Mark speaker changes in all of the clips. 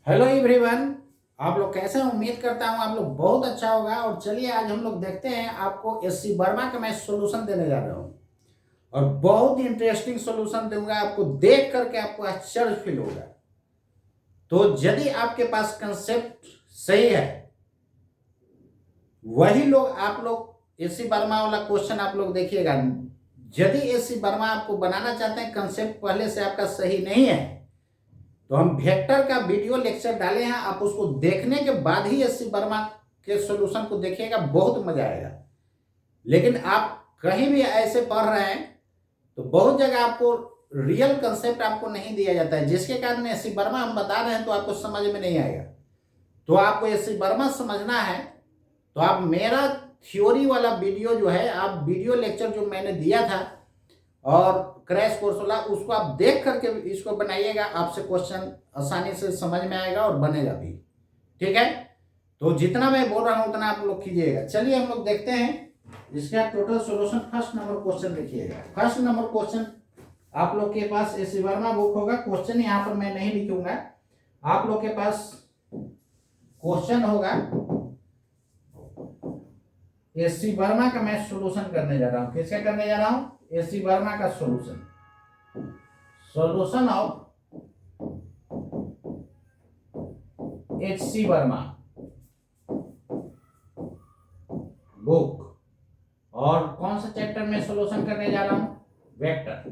Speaker 1: Hello everyone. आप लोग कैसे हैं? उम्मीद करता हूं आप लोग बहुत अच्छा होगा। और चलिए आज हम लोग देखते हैं, आपको एससी वर्मा का मैं सॉल्यूशन देने जा रहा हूं और बहुत ही इंटरेस्टिंग सॉल्यूशन दूंगा। आपको देख करके आपको आश्चर्य फील होगा। तो यदि आपके पास कंसेप्ट सही है, वही लोग आप लोग एससी वर्मा वाला क्वेश्चन आप लोग देखिएगा। यदि एससी वर्मा आपको बनाना चाहते हैं, कंसेप्ट पहले से आपका सही नहीं है, तो हम वेक्टर का वीडियो लेक्चर डाले हैं। आप उसको देखने के बाद ही एससी वर्मा के सॉल्यूशन को देखिएगा, बहुत मजा आएगा। लेकिन आप कहीं भी ऐसे पढ़ रहे हैं तो बहुत जगह आपको रियल कंसेप्ट आपको नहीं दिया जाता है, जिसके कारण एससी वर्मा हम बता रहे हैं तो आपको समझ में नहीं आएगा। तो आपको एससी वर्मा समझना है तो आप मेरा थ्योरी वाला वीडियो जो है, आप वीडियो लेक्चर जो मैंने दिया था और क्रैश कोर्स वाला, उसको आप देख करके इसको बनाइएगा। आपसे क्वेश्चन आसानी से समझ में आएगा और बनेगा भी। ठीक है, तो जितना मैं बोल रहा हूं उतना आप लोग कीजिएगा। चलिए हम लोग देखते हैं इसका total solution. First number question देखिएगा। फर्स्ट नंबर क्वेश्चन आप लोग के पास एससी वर्मा बुक होगा। क्वेश्चन यहां पर मैं नहीं लिखूंगा, आप लोग के पास क्वेश्चन होगा। एससी वर्मा का मैं सॉल्यूशन करने जा रहा हूं। किसका करने जा रहा हूं? एससी वर्मा का solution. Solution of HC Verma book. और कौन सा चैप्टर में सॉल्यूशन करने जा रहा हूं? वेक्टर।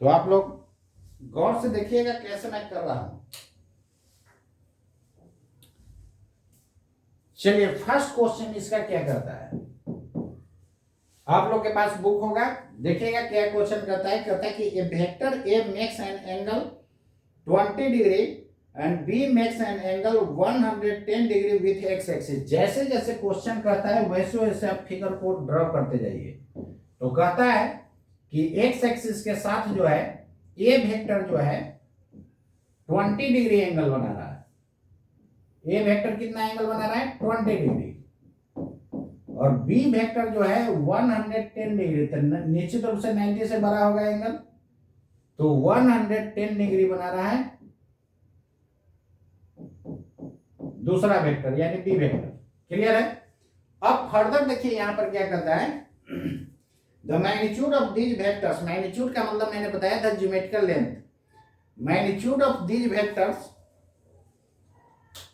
Speaker 1: तो आप लोग गौर से देखिएगा कैसे मैं कर रहा हूं। चलिए, फर्स्ट क्वेश्चन इसका क्या करता है, आप लोग के पास बुक होगा, देखिएगा क्या क्वेश्चन करता है। कहता है कि A vector A makes an angle 20 degree and B makes an angle 110 degree with x axis. जैसे जैसे क्वेश्चन कहता है वैसे वैसे आप फिगर को ड्रॉ करते जाइए। तो कहता है कि एक्स एक्सिस के साथ जो है ए वेक्टर जो है 20 डिग्री एंगल बना रहा है। ए वेक्टर कितना एंगल बना रहा है? 20 डिग्री। और बी वेक्टर जो है 110 डिग्री। तो निश्चित रूप से 90 से बड़ा होगा एंगल, तो 110 डिग्री बना रहा है दूसरा वेक्टर, यानी बी वेक्टर। क्लियर है? अब फर्दर देखिए यहां पर क्या करता है। The magnitude of these vectors, magnitude का मतलब मैंने बताया था geometrical length. Magnitude of these vectors,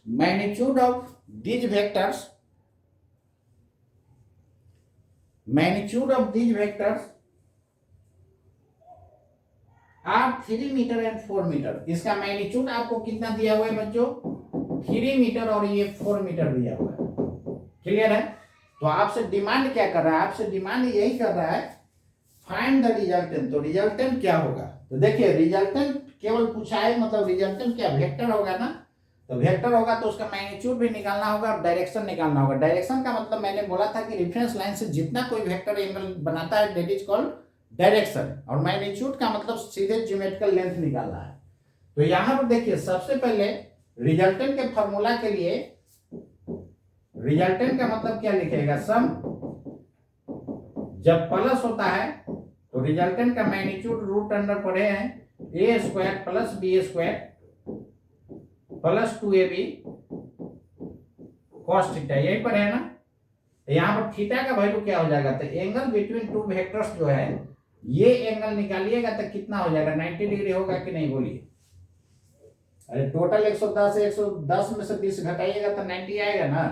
Speaker 1: magnitude of these vectors, magnitude of these vectors are 3 metre and 4 metre. इसका मैग्नीट्यूड आपको कितना दिया हुआ है बच्चों? 3 मीटर और ये 4 मीटर दिया हुआ है। क्लियर है? तो आपसे डिमांड क्या कर रहा है? आपसे डिमांड यही कर रहा है, फाइंड द रिजल्टेंट। तो रिजल्टेंट क्या होगा? तो देखिए, रिजल्टेंट केवल पूछा है, मतलब रिजल्टेंट क्या? वेक्टर होगा ना। तो वेक्टर होगा तो उसका मैग्नीट्यूड भी निकालना होगा और डायरेक्शन निकालना होगा। डायरेक्शन का मतलब मैंने बोला था कि रेफरेंस लाइन से जितना कोई वेक्टर एंगल बनाता है दैट इज कॉल्ड डायरेक्शन। और मैग्नीट्यूड का मतलब सीधे ज्योमेट्रिकल लेंथ निकालना है। तो यहां पर देखिए, सबसे पहले रिजल्टेंट के फॉर्मूला के लिए, रिजल्टेंट का मतलब क्या लिखेगा? सम। जब प्लस होता है तो रिजल्टेंट का मैग्नीट्यूड रूट अंडर पढ़े हैं a square plus b square plus 2ab cos theta, यही पर है ना। तो यहाँ पर थीटा का वैल्यू क्या हो जाएगा? तो एंगल बिटवीन टू वेक्टर्स जो है, ये एंगल निकालिएगा तो कितना हो जाएगा? 90 डिग्री होगा कि नहीं? बोलिए। अरे टोटल 110 है, 110 में से 20 घटाइएगा तो 90 आएगा ना।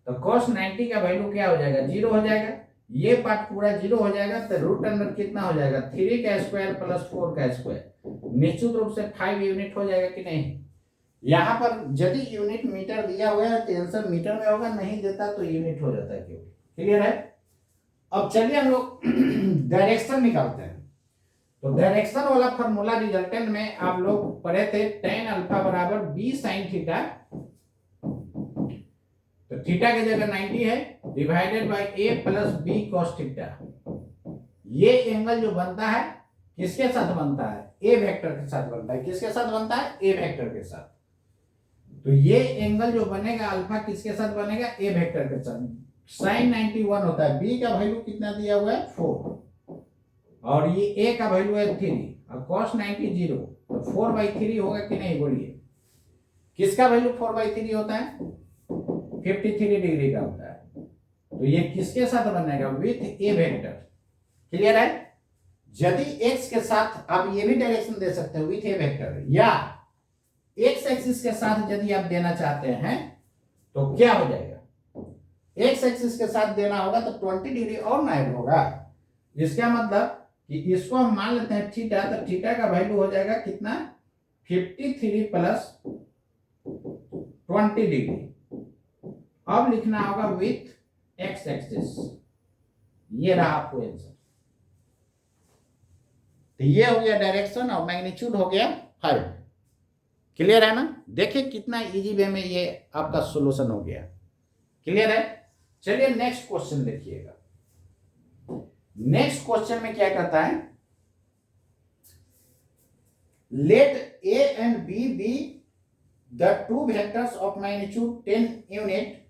Speaker 1: तो cos 90 का वैल्यू क्या हो जाएगा? 0 हो जाएगा। ये पार्ट पूरा 0 हो जाएगा। तो रूट अंडर कितना हो जाएगा? 3 का स्क्वायर प्लस 4 का स्क्वायर, निश्चित रूप से 5 यूनिट हो जाएगा कि नहीं। यहाँ पर यदि यूनिट मीटर दिया हुआ है तो आंसर मीटर में होगा, नहीं देता तो यूनिट हो जाता है केवल। क्लियर है? अब चलिए हम लोग डायरेक्शन निकालते हैं। तो डायरेक्शन वाला फॉर्मूला रिजल्टेंट में आप लोग पढ़े थे, tan अल्फा बराबर b sin थीटा। तो थीटा की जगह 90 है, divided by a plus b cos theta. ये एंगल जो बनता है किसके साथ बनता है? a वेक्टर के साथ बनता है। किसके साथ बनता है? a वेक्टर के साथ। तो ये एंगल जो बनेगा अल्फा किसके साथ बनेगा? ए वेक्टर के साथ। sin 91 होता है। बी का वैल्यू कितना दिया हुआ है? 4। और ये ए का वैल्यू है 3। और cos 90 0, तो 4/3 होगा कि नहीं बोलिए। किसका वैल्यू 4/3 होता है? 53 डिग्री का होता है। तो ये किसके साथ बनेगा? With A vector. क्लियर है? यदि x के साथ आप ये भी डायरेक्शन दे सकते हो विथ ए वेक्टर, या x एक्सिस के साथ यदि आप देना चाहते हैं तो क्या हो जाएगा? x एक्सिस के साथ देना होगा तो 20 डिग्री और ना ऐड होगा। इसका मतलब कि इसको हम मान लेते हैं थीटा, तो थीटा का वैल्यू हो जाएगा कितना? 53 प्लस 20 डिग्री। अब लिखना होगा विथ एक्स एक्सिस। ये रहा आपको आंसर। तो ये हो गया डायरेक्शन और मैग्नीट्यूड हो गया 5। क्लियर है ना? देखिए कितना इजी वे में ये आपका सॉल्यूशन हो गया। क्लियर है? चलिए नेक्स्ट क्वेश्चन देखिएगा। नेक्स्ट क्वेश्चन में क्या कहता है? Let A and B be the two vectors of magnitude 10 unit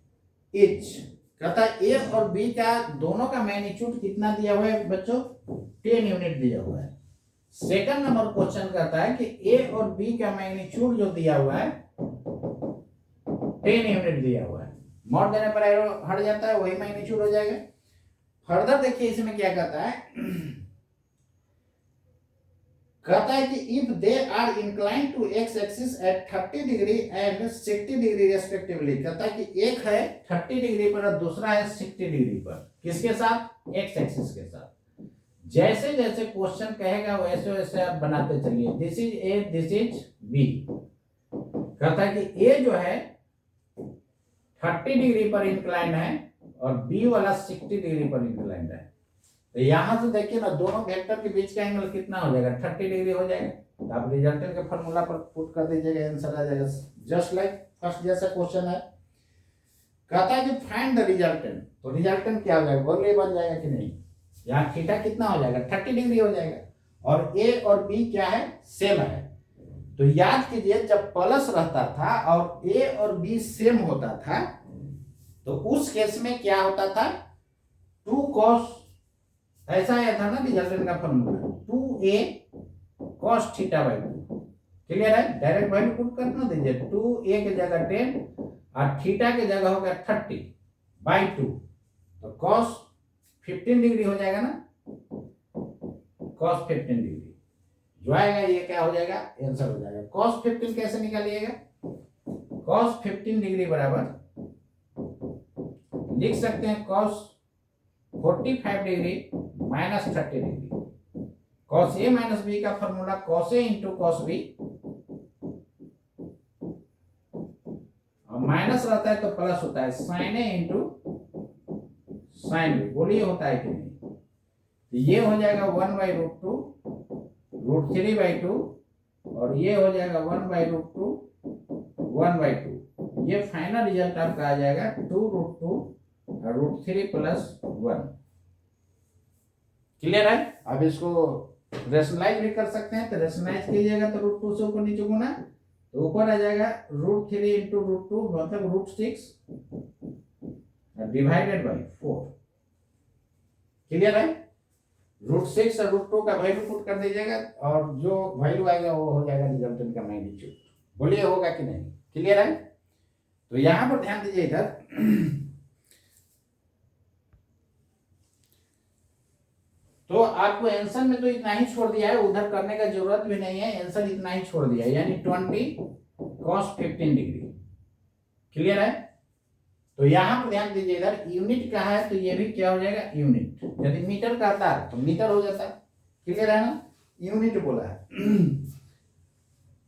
Speaker 1: each. कहता है ए और बी का दोनों का मैग्नीट्यूड कितना दिया हुआ है बच्चों? 10 यूनिट दिया हुआ है। सेकंड नंबर क्वेश्चन कहता है कि ए और बी का मैग्नीट्यूड जो दिया हुआ है 10 यूनिट दिया हुआ है। मॉड देने पर एरो हट जाता है, वही मैग्नीट्यूड हो जाएगा। फर्दर देखिए इसमें क्या कहता है? कहता है कि if they are incline to X axis at 30 degree and 60 degree respectively. कहता है कि एक है 30 डिग्री पर और दूसरा है 60 डिग्री पर। किसके साथ? एक्स एक्सिस के साथ। जैसे जैसे क्वेश्चन कहेगा वैसे वैसे आप बनाते चलिए। This is A, this is B. कहता है कि ए जो है 30 डिग्री पर इंक्लाइन है और बी वाला 60 डिग्री पर इंक्लाइन है। तो यहां से देखिए ना, दोनों वेक्टर के बीच का एंगल कितना हो जाएगा? 30 डिग्री हो जाएगा। तो आप रिजल्टेंट के फॉर्मूला पर पुट कर दीजिएगा, आंसर आ जाएगा। जस्ट लाइक फर्स्ट जैसा क्वेश्चन है। कहता है कि फाइंड द रिजल्टेंट। तो रिजल्टेंट क्या हो जाएगा? बोलिए बन जाएगा कि नहीं? यहाँ थीटा कितना हो जाएगा? 30 डिग्री हो जाएगा। और ए और बी क्या है? सेम है। तो याद कीजिए जब प्लस रहता था और ए और बी सेम होता था तो उस केस में क्या होता था? 2 cos, ऐसा आया था ना रिजल्टेंट का फॉर्मूला, 2a cos θ/2। क्लियर है? डायरेक्ट वैल्यू पुट कर ना दीजिए। 2a की जगह 10 और थीटा की जगह हो गया 30/2। तो cos 15 डिग्री हो जाएगा ना? cos 15 डिग्री जो आएगा ये क्या हो जाएगा? आंसर हो जाएगा। cos 15 कैसे निकालिएगा? cos 15 डिग्री बराबर लिख सकते हैं cos 45 degree minus 30 degree. cos a minus b का formula cos a into cos b, और माइनस रहता है तो प्लस होता है sin a into sin b। बोलिए होता है कि नहीं? तो ये हो जाएगा 1/√2 √3/2 और ये हो जाएगा 1/√2 1/2। ये फाइनल रिजल्ट आपका आ जाएगा 2√2 √3 + 1। क्लियर है? अब इसको रेशनलाइज भी कर सकते हैं। तो रेशनलाइज कीजिएगा तो √2 से ऊपर नीचे गुना तो ऊपर आ जाएगा √3 इंटू √2 मतलब √6 डिवाइडेड बाई 4। क्लियर है? √6 और √2 का वैल्यू पुट कर दीजिएगा और जो वैल्यू आएगा वो हो जाएगा रिजल्टेंट का मैग्नीट्यूड। बोलिए होगा कि नहीं? क्लियर है? तो यहां पर ध्यान दीजिए इधर। तो आपको आंसर में तो इतना ही छोड़ दिया है, उधर करने का जरूरत भी नहीं है। आंसर इतना ही छोड़ दिया है, यानी 20 cos 15 डिग्री। क्लियर है? तो यहां पर ध्यान दीजिए, इधर यूनिट का है तो ये भी क्या हो जाएगा? यूनिट। यदि मीटर का आता है तो मीटर हो जाता है। क्लियर है ना? यूनिट बोला है।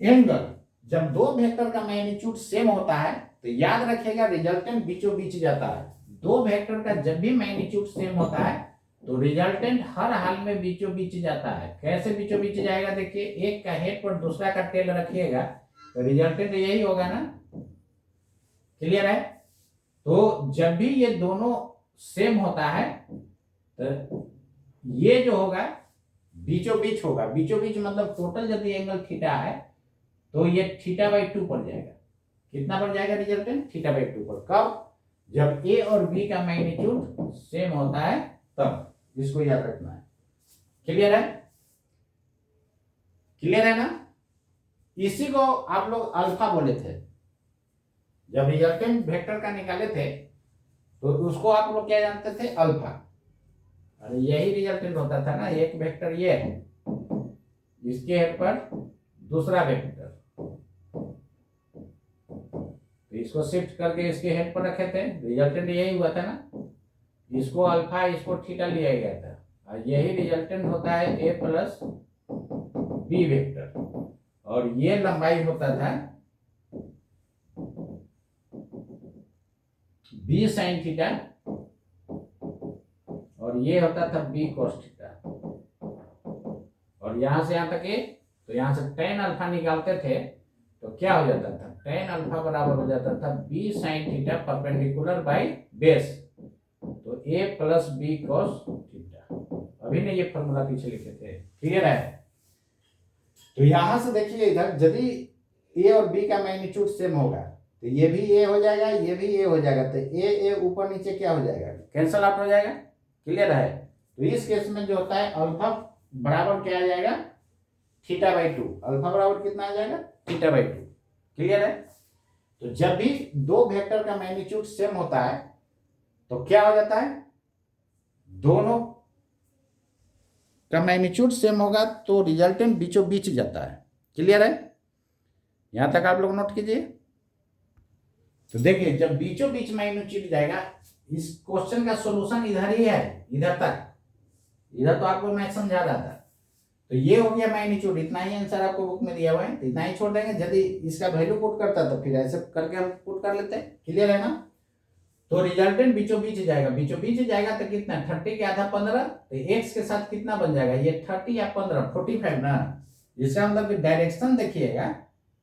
Speaker 1: एंगल, जब दो वेक्टर का मैग्नीट्यूड सेम होता है तो याद रखिएगा रिजल्टेंट बीचों बीच जाता है। दो वेक्टर का जब भी मैग्नीट्यूड सेम होता है तो रिजल्टेंट हर हाल में बीचों बीच जाता है। कैसे बीचों बीच जाएगा? देखिए, एक का हेड पर दूसरा का टेल रखिएगा तो रिजल्टेंट यही होगा ना। क्लियर है? तो जब भी ये दोनों सेम होता है तो ये जो होगा बीचों बीच होगा। बीचों बीच मतलब टोटल यदि एंगल थीटा है तो ये θ/2 पर जाएगा। कितना पर जाएगा रिजल्टेंट? θ/2 पर। कब? जब ए और बी का मैग्नीट्यूड सेम होता है तब। इसको याद रखना है। क्लियर है? क्लियर है ना? इसी को आप लोग अल्फा बोले थे जब रिजल्टेंट वेक्टर का निकाले थे, तो उसको आप लोग क्या जानते थे? अल्फा। और यही रिजल्टेंट होता था ना, एक वेक्टर ये है, इसके हेड पर दूसरा वेक्टर, तो इसको शिफ्ट करके इसके हेड पर रखे थे, रिजल्टेंट यही हुआ था ना। इसको अल्फा, इसको थीटा लिया गया था, और यही रिजल्टेंट होता है ए प्लस बी वेक्टर, और ये लंबाई होता था बी साइन थीटा, और ये होता था बी कोस थीटा, और यहां से यहां तक तो यहां से tan अल्फा निकालते थे तो क्या हो जाता था? tan अल्फा बराबर हो जाता था B sine theta perpendicular by base, तो A plus B cos theta. अभी ने ये फॉर्मूला पीछे लिखे थे, क्लियर है? तो यहां से देखिए, इधर यदि ए और बी का मैग्नीट्यूड सेम होगा तो ये भी ए हो जाएगा, ये भी ए हो जाएगा, तो ए ऊपर नीचे क्या हो जाएगा? कैंसल आउट हो जाएगा। क्लियर है? तो इस केस में जो होता है अल्फा बराबर क्या आ जाएगा? Theta by 2। अल्फा बराबर कितना आ जाएगा? Theta by 2। क्लियर है? तो जब भी दो वेक्टर का मैग्नीट्यूड सेम होता है तो क्या हो जाता है? दोनों का मैग्नीट्यूड सेम होगा तो रिजल्टेंट बीचों बीच जाता है। क्लियर है? यहां तक आप लोग नोट कीजिए। तो देखिए, जब बीचों बीच मैग्नीट्यूड जाएगा, इस क्वेश्चन का सॉल्यूशन इधर ही है, इधर तक। इधर तो आपको मैं समझा रहा था। तो ये हो गया मैग्नीट्यूड, इतना ही आंसर आपको बुक में दिया हुआ है, तो इतना ही छोड़ देंगे। यदि इसका वैल्यू पुट करता तो फिर ऐसे करके हम पुट कर लेते हैं। क्लियर है ना? तो रिजल्टेंट बीचों बीच जाएगा, बीचों बीच जाएगा तो कितना? 30 के आधा 15, तो एक्स के साथ कितना बन जाएगा? ये 30 या 15, 45 ना। इसका मतलब डायरेक्शन देखिएगा,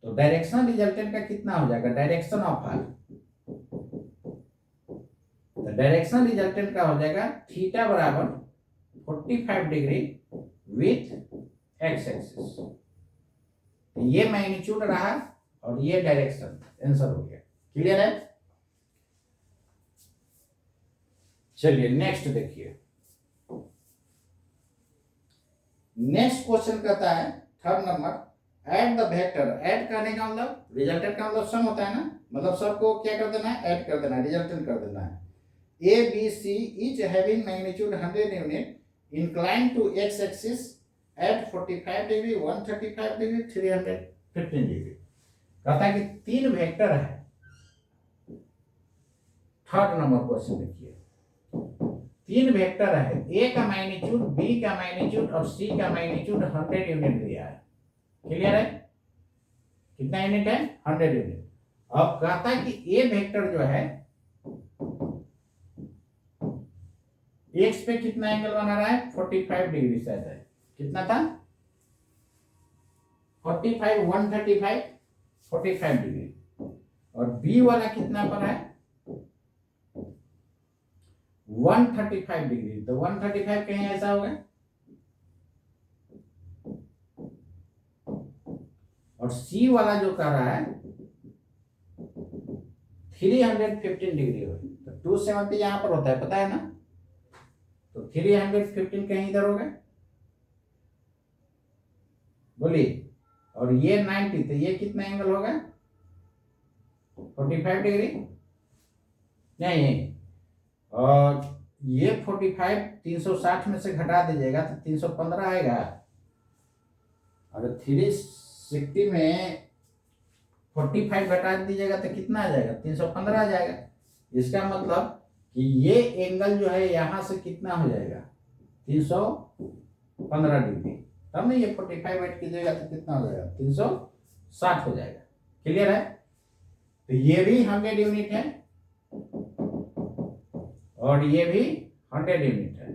Speaker 1: तो डायरेक्शन रिजल्टेंट का कितना हो जाएगा? डायरेक्शन ऑफ आर, तो डायरेक्शन रिजल्टेंट का हो जाएगा थीटा बराबर 45 डिग्री विथ एक्स एक्सिस। ये मैग्नीट्यूड रहा और ये डायरेक्शन, आंसर हो गया। क्लियर है? चलिए नेक्स्ट देखिए। नेक्स्ट क्वेश्चन कहता है 3rd number, add the vector. Add करने का मतलब, रिजल्टेंट का मतलब सम होता है ना, मतलब सबको क्या कर देना है? ऐड कर देना है, रिजल्टेंट कर देना है। A, B, C each having magnitude 100 unit, inclined to x axis at 45 degree, 135 degree, 315 degree. कहता है कि तीन वेक्टर है। 3rd नंबर क्वेश्चन देखिए, तीन वेक्टर है, A का मैग्नीट्यूड, B का मैग्नीट्यूड और C का मैग्नीट्यूड 100 यूनिट दिया है। क्लियर है? कितना यूनिट है? 100 यूनिट। अब कहता है कि A वेक्टर जो है एक्स पे कितना एंगल बना रहा है? 45 डिग्री शायद है। कितना था? 45, 135, 45 डिग्री। और बी वाला कितना पर है? 135 डिग्री। तो 135 कहीं ऐसा होगा, और सी वाला जो कर रहा है 315 डिग्री हो, तो 270 यहां पर होता है, पता है ना? तो 315 कहीं इधर होगा, बोलिए। और ये 90, तो ये कितना एंगल होगा? 45 डिग्री नहीं, और ये 45 360 में से घटा दीजिएगा तो 315 आएगा। अगर 360 में 45 घटा दीजिएगा तो कितना आ जाएगा? 315 आ जाएगा। इसका मतलब कि ये एंगल जो है यहां से कितना हो जाएगा? 315 डिग्री। तब नहीं, ये 45 ऐड कीजिएगा तो कितना हो जाएगा? 360 हो जाएगा। क्लियर है? तो ये भी 100 यूनिट है और ये भी 100 यूनिट है।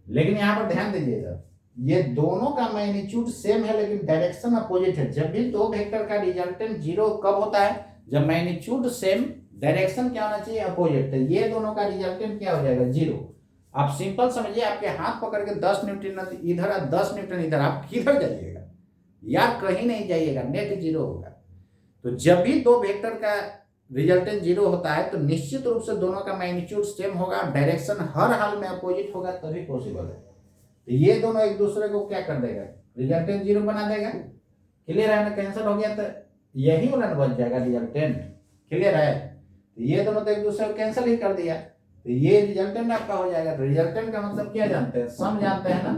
Speaker 1: लेकिन यहां पर ध्यान दीजिएगा, ये दोनों का मैग्नीट्यूड सेम है लेकिन डायरेक्शन अपोजिट है। जब भी दो वेक्टर का रिजल्टेंट जीरो कब होता है? जब मैग्नीट्यूड सेम, डायरेक्शन क्या होना चाहिए? अपोजिट। तो ये दोनों का रिजल्टेंट क्या हो जाएगा? जीरो। आप सिंपल समझिए, आपके हाथ पकड़ के 10 न्यूटन इधर और 10 न्यूटन इधर, आप किधर जाइएगा यार? कहीं नहीं जाइएगा, नेट जीरो होगा। तो जब भी दो वेक्टर का रिजल्टेंट जीरो होता है तो निश्चित रूप से दोनों का मैग्नीट्यूड सेम होगा, डायरेक्शन हर हाल में अपोजिट होगा, तभी पॉसिबल है। तो ये दोनों एक दूसरे को क्या कर देगा? रिजल्टेंट 0 बना देगा। क्लियर है ना, कैंसिल हो गया तो यही वाला बन जाएगा रिजल्टेंट। क्लियर है, तो ये दोनों तो एक दूसरे को कैंसिल ही कर दिया, तो ये रिजल्टेंट आपका हो जाएगा। रिजल्टेंट का मतलब क्या जानते हैं, सम जानते हैं ना,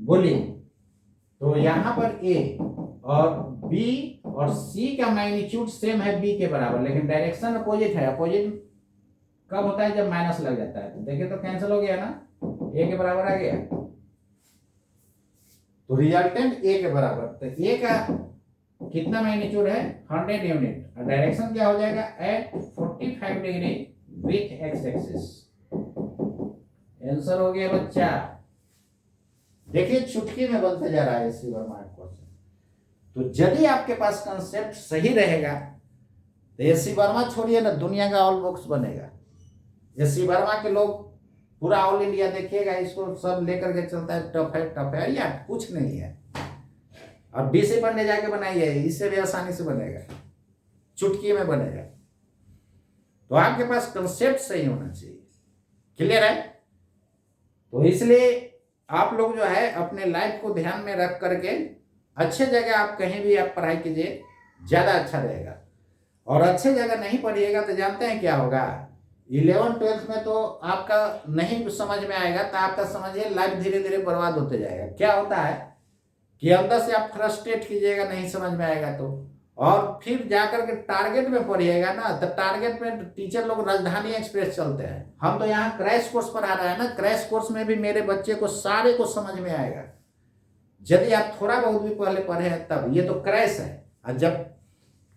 Speaker 1: बोलिए। तो यहाँ पर ए और बी और सी का मैग्नीट्यूड सेम है बी के बराबर, लेकिन डायरेक्शन अपोजिट है। अपोजिट कब होता है, जब माइनस लग जाता है। तो देखिए तो कैंसिल हो गया ना, ए के बराबर आ गया, तो रिजल्टेंट ए के बराबर। तो ए का कितना मैग्नीट्यूड है, 100 यूनिट, और डायरेक्शन क्या हो जाएगा, at 45 degree with x axis. Answer हो गया बच्चा। देखिए चुटकी में बनते जा रहा है एसी वर्मा क्वेश्चन। तो यदि आपके पास कंसेप्ट सही रहेगा तो एसी वर्मा छोड़िए ना, दुनिया का ऑल बुक्स बनेगा। एसी वर्मा के लोग पूरा ऑल इंडिया देखिएगा, इसको सब लेकर के चलता है, टफ है यार, कुछ नहीं है। अब बीसी पढ़ने जाके बनाइए, इससे भी आसानी से बनेगा, चुटकी में बनेगा। तो आपके पास कंसेप्ट सही होना चाहिए। क्लियर है, तो इसलिए आप लोग जो है अपने लाइफ को ध्यान में रख करके अच्छे जगह आप कहीं भी आप पढ़ाई कीजिए, ज्यादा अच्छा रहेगा। और अच्छे जगह नहीं पढ़िएगा तो जानते हैं क्या होगा, 11th-12th में तो आपका नहीं समझ में आएगा, तो आपका समझिए लाइफ धीरे धीरे बर्बाद होते जाएगा। क्या होता है कि अंदर से आप फ्रस्ट्रेट कीजिएगा, नहीं समझ में आएगा तो, और फिर जाकर के टारगेट में पढ़िएगा ना, तो टारगेट में टीचर लोग राजधानी एक्सप्रेस चलते हैं। हम तो यहाँ क्रैश कोर्स पढ़ा रहे हैं ना, क्रैश कोर्स में भी मेरे बच्चे को सारे को समझ में आएगा, यदि आप थोड़ा बहुत भी पहले पढ़े हैं तब। ये तो क्रैश है, और जब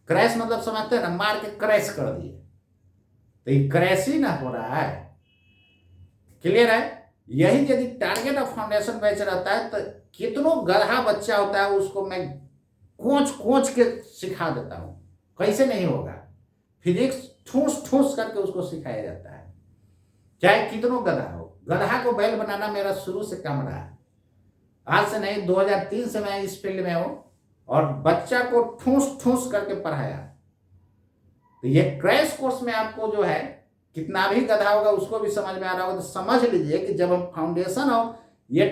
Speaker 1: क्रैश मतलब समझते हैं ना, मार के क्रैश कर दिए, तो ये क्रैश ही ना हो रहा है। क्लियर है, यही यदि टारगेट ऑफ फाउंडेशन बैच रहता है तो कितनों गधा बच्चा होता है, उसको मैं कोच के सिखा देता हूं, कैसे नहीं होगा। फिजिक्स ठूस करके उसको सिखाया जाता है, चाहे कितनों गधा हो। गधा को बैल बनाना मेरा शुरू से काम रहा है, आज से नहीं, 2003 से मैं इस फील्ड में हूं, और बच्चा को ठूस करके पढ़ाया। तो ये क्रैश कोर्स में आपको जो है कितना भी गधा होगा उसको भी समझ में आ रहा होगा। तो समझ लीजिए कि जब हम फाउंडेशन और ये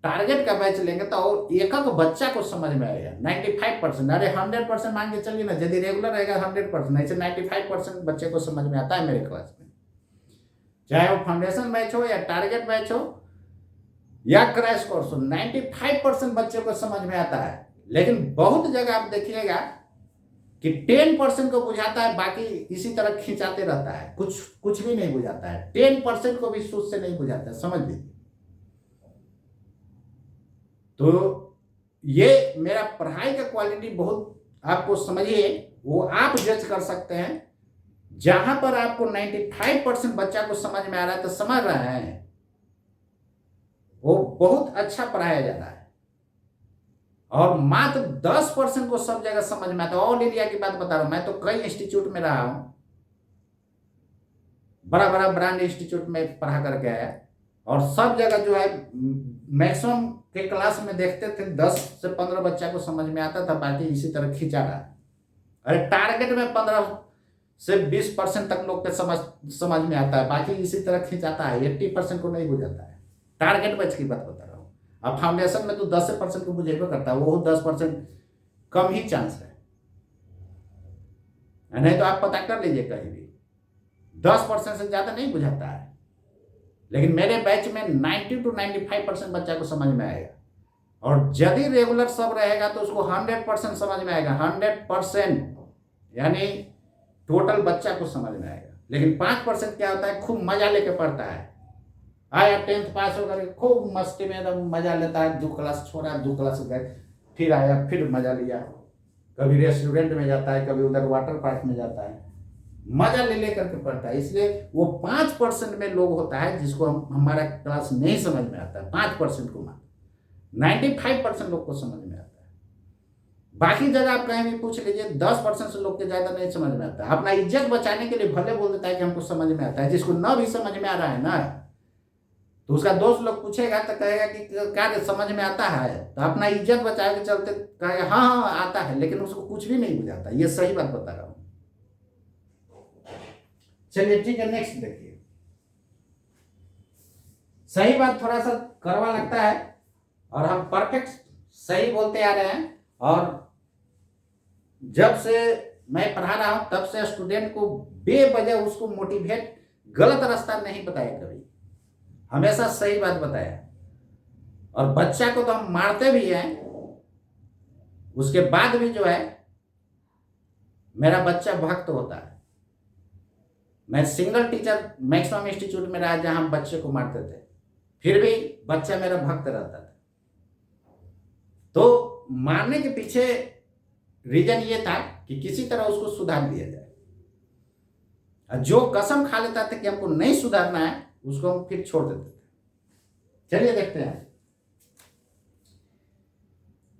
Speaker 1: टारगेट का बैच लेंगे तो एक बच्चा को समझ में आएगा 95%। अरे 100% मान के चलिए ना, यदि रेगुलर रहेगा 100%, ऐसे 95% बच्चे को समझ में आता है मेरे क्लास में। चाहे वो फाउंडेशन बैच हो या टारगेट बैच हो या क्रैश कोर्स हो, 95% बच्चे को समझ में आता है। लेकिन बहुत जगह आप देखिएगा कि 10% को बुझाता है, बाकी इसी तरह खिंचाते रहता है, कुछ भी नहीं बुझाता है। 10% को भी सूझ से नहीं बुझाता है, समझ लीजिए। तो ये मेरा पढ़ाई का क्वालिटी बहुत आपको समझिए, वो आप जज कर सकते हैं। जहां पर आपको 95% बच्चा को समझ में आ रहा है, तो समझ रहे हैं वो बहुत अच्छा पढ़ाया जा रहा है, और मात्र 10% को सब जगह समझ में आता है। ऑल इंडिया की बात बता रहा हूं, मैं तो कई इंस्टीट्यूट में रहा हूं, बड़ा बड़ा ब्रांड इंस्टीट्यूट में पढ़ा करके आया, और सब जगह जो है मैक्सिमम के क्लास में देखते थे 10 से 15 बच्चा को समझ में आता था, बाकी इसी तरह खींचा रहा। अरे टारगेट में 15 से 20% तक लोग के समझ में आता है, बाकी इसी तरह खींचाता है, 80% को नहीं बुझाता है। टारगेट बैच की बात बता रहा हूँ। अब फाउंडेशन में तो 10% को बुझेगा करता है, वो 10% कम ही चांस है, नहीं तो आप पता कर लीजिए कहीं भी 10% से ज्यादा नहीं बुझाता है। लेकिन मेरे बैच में 90 to 95% बच्चा को समझ में आएगा, और यदि रेगुलर सब रहेगा तो उसको 100% समझ में आएगा, 100%, यानी टोटल बच्चा को समझ में आएगा। लेकिन 5% क्या होता है, खूब मजा लेके पढ़ता है, आया 10th पास होकर खूब मस्ती में एकदम मजा लेता है, 2 क्लास छोड़ा, 2 क्लास गए, फिर आया, फिर मजा लिया, कभी रेस्टोरेंट में जाता है, कभी उधर वाटर पार्क में जाता है, मजा ले करके पढ़ता है। इसलिए वो 5% में लोग होता है जिसको हमारा क्लास नहीं समझ में आता है, 5% को मात्र 95% लोग को समझ में आता है। बाकी जगह आप कहीं भी पूछ लीजिए, 10% से लोग के ज्यादा नहीं समझ में आता है। अपना इज्जत बचाने के लिए भले बोल देता है कि हमको समझ में आता है, जिसको न भी समझ में आ रहा है ना, तो उसका दोस्त लोग पूछेगा तो कहेगा कि क्या समझ में आता है, तो अपना इज्जत बचाए के चलते कहेगा हाँ आता है, लेकिन उसको कुछ भी नहीं बुझाता। ये सही बात बता रहा हूं। चलिए ठीक है, नेक्स्ट देखिए। सही बात थोड़ा सा कड़वा लगता है और हम परफेक्ट सही बोलते आ रहे हैं। और जब से मैं पढ़ा रहा हूं तब से स्टूडेंट को बेवजह उसको मोटिवेट गलत रास्ता नहीं बताया, कभी हमेशा सही बात बताया। और बच्चा को तो हम मारते भी हैं, उसके बाद भी जो है मेरा बच्चा भक्त होता है। मैं सिंगल टीचर मैक्सिमम इंस्टीट्यूट में रहा जहां बच्चे को मारते थे, फिर भी बच्चा मेरा भक्त रहता था। तो मारने के पीछे रीजन ये था कि किसी तरह उसको सुधार दिया जाए। जो कसम खा लेता था कि हमको नहीं सुधारना है, उसको हम फिर छोड़ देते थे। चलिए देखते हैं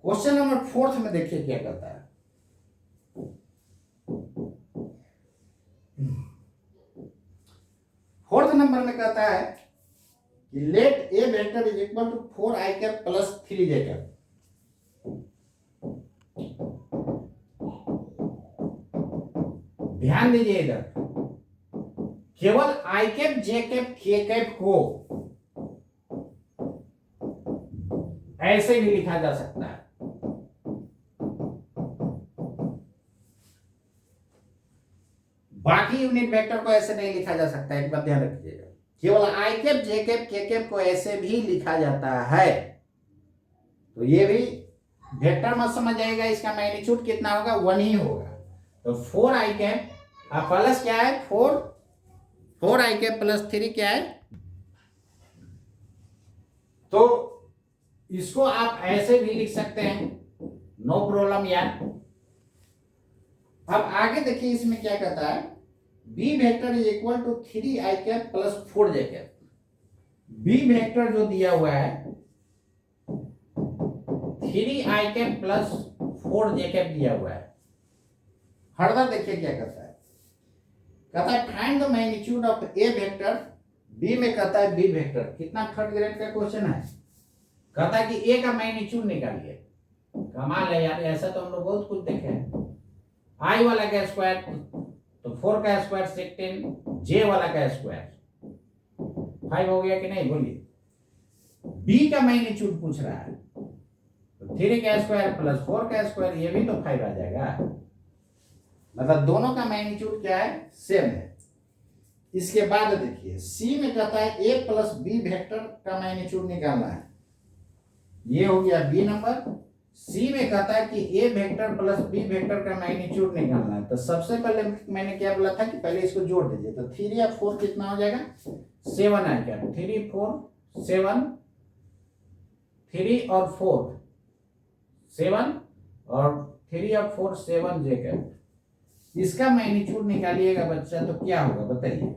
Speaker 1: क्वेश्चन नंबर 4 में। देखिए क्या कहता है। फोर्थ नंबर में कहता है कि let A vector is equal to 4i cap plus 3j cap. ध्यान दीजिए इधर, केवल i cap j cap k cap को ऐसे भी लिखा जा सकता है। बाकी यूनिट वेक्टर को ऐसे नहीं लिखा जा सकता, एक बात ध्यान रखिएगा। केवल i cap j cap k cap को ऐसे भी लिखा जाता है। तो ये भी वेक्टर मत समझ जाएगा, इसका मैग्नीट्यूड कितना होगा, 1 ही होगा। तो 4i कैप प्लस क्या है, 4i कैप प्लस 3 क्या है। तो इसको आप ऐसे भी लिख सकते हैं, नो प्रॉब्लम यार। अब आगे देखिए इसमें क्या कहता है, B vector is equal to 3i cap plus 4j cap. B vector जो दिया हुआ है 3i cap plus 4j cap दिया हुआ है। फर्दर देखिए क्या कहता है, कहता है find the magnitude of A vector. B में कहता है बी वेक्टर, कितना थर्ड ग्रेड का क्वेश्चन है। कहता है कि ए का मैग्नीट्यूड निकालिए। कमाल है यार, ऐसा तो हम लोग बहुत कुछ देखे हैं। आई वाला का स्क्वायर तो 4 का स्क्वायर 16, जे वाला का स्क्वायर 5 हो गया कि नहीं, बोलिए। बी का मैग्नीट्यूड पूछ रहा है, तो 3 का स्क्वायर प्लस 4 का स्क्वायर, ये भी तो 5 आ जाएगा। मतलब दोनों का मैग्नीट्यूड क्या है, सेम है। इसके बाद देखिए सी में कहता है ए प्लस बी वेक्टर का मैग्नीट्यूड निकालना है। ये हो गया बी नंबर। सी में कहता है कि A vector plus B vector का मैग्नीट्यूड निकालना है। तो सबसे पहले मैंने क्या बोला था कि पहले इसको जोड़ दीजिए। तो 3 या 4 कितना हो जाएगा, 7 आएगा। 3 4 7, 3 और 4 7 और 3 और 4 7 जे कैप। इसका मैग्नीट्यूड निकालिएगा बच्चा, तो क्या होगा बताइए।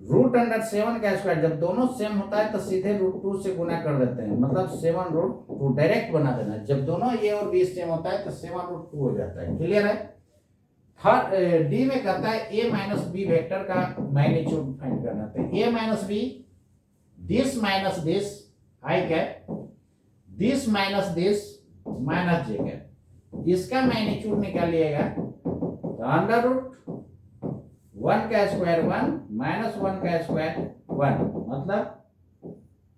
Speaker 1: √7 का स्क्वायर, जब दोनों सेम होता है तो सीधे √2 से गुना कर देते हैं, मतलब 7√2 डायरेक्ट बना देना। जब दोनों ए और बी सेम होता है तो 7√2 हो जाता है। क्लियर है। थर्ड डी में कहता है ए माइनस बी वेक्टर का मैग्नीट्यूड फाइंड करना। तो a minus b, this minus this i cap, this minus this minus j cap. इसका मैग्नीट्यूड निकालिएगा तो √1 का स्क्वायर 1 माइनस 1 का स्क्वायर 1, मतलब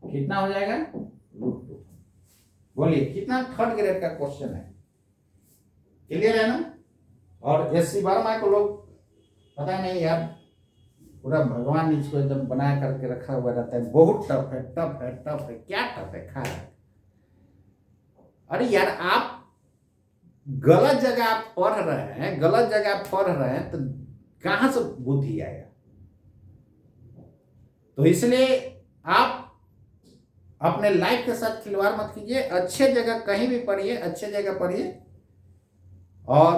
Speaker 1: कितना हो जाएगा, √2। बोलिए कितना थर्ड ग्रेड का क्वेश्चन है। क्लियर है ना। और एससी वर्मा को लोग पता नहीं यार, पूरा भगवान इसको एकदम बना करके रखा हुआ रहता है। बहुत टफ है, टफ है, टफ है। क्या टफ है, खा है। अरे यार आप गलत जगह आप पढ़ रहे हैं, गलत जगह आप पढ़ रहे हैं, तो कहां से बुद्धि आएगा। तो इसलिए आप अपने लाइफ के साथ खिलवाड़ मत कीजिए। अच्छे जगह कहीं भी पढ़िए, अच्छे जगह पढ़िए और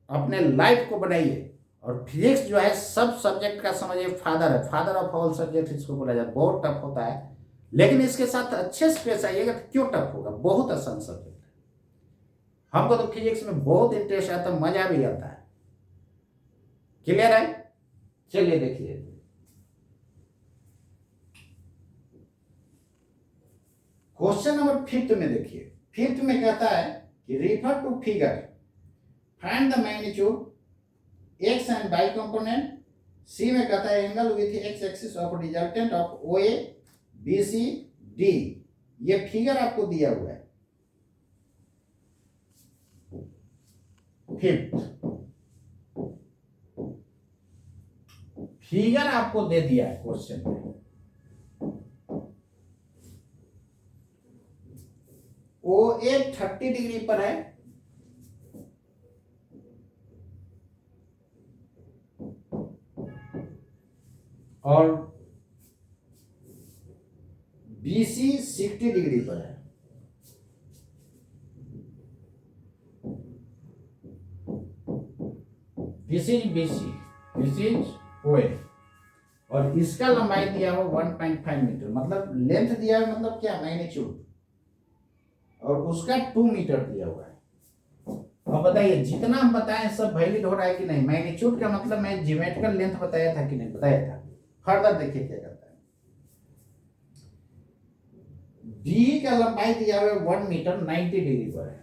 Speaker 1: अपने लाइफ को बनाइए। और फिजिक्स जो है सब सब्जेक्ट का समझिए फादर है, फादर ऑफ ऑल सब्जेक्ट इसको बोला जाता है। बहुत टफ होता है, लेकिन इसके साथ अच्छे से पेश आइएगा तो क्यों टफ होगा, बहुत आसान सब्जेक्ट है। हमको तो फिजिक्स में बहुत इंटरेस्ट आता है, मजा भी आता है। क्लियर है। चलिए देखिए क्वेश्चन नंबर 5 में। देखिए 5 में कहता है कि refer to figure, find the magnitude x and y component C में कहता है angle with x axis of resultant of O A B C D. ये फिगर आपको दिया हुआ है। फिफ्थ फिगर आपको दे दिया है क्वेश्चन में। ओ ए 30 डिग्री पर है और BC 60 डिग्री पर है। This is BC, this is OA और इसका लंबाई दिया हो 1.5 मीटर, मतलब लेंथ दिया है, मतलब क्या मैग्नीट्यूड, और उसका 2 मीटर दिया हुआ है। अब बताइए जितना हम बताएं सब वैलिड हो रहा है कि नहीं। मैग्नीट्यूड का मतलब मैं ज्योमेट्रिकल लेंथ बताया था कि नहीं बताया था। फर्दर देखिए क्या करता है। डी का लंबाई दिया हुआ है 1 मीटर 90 डिग्री पर है।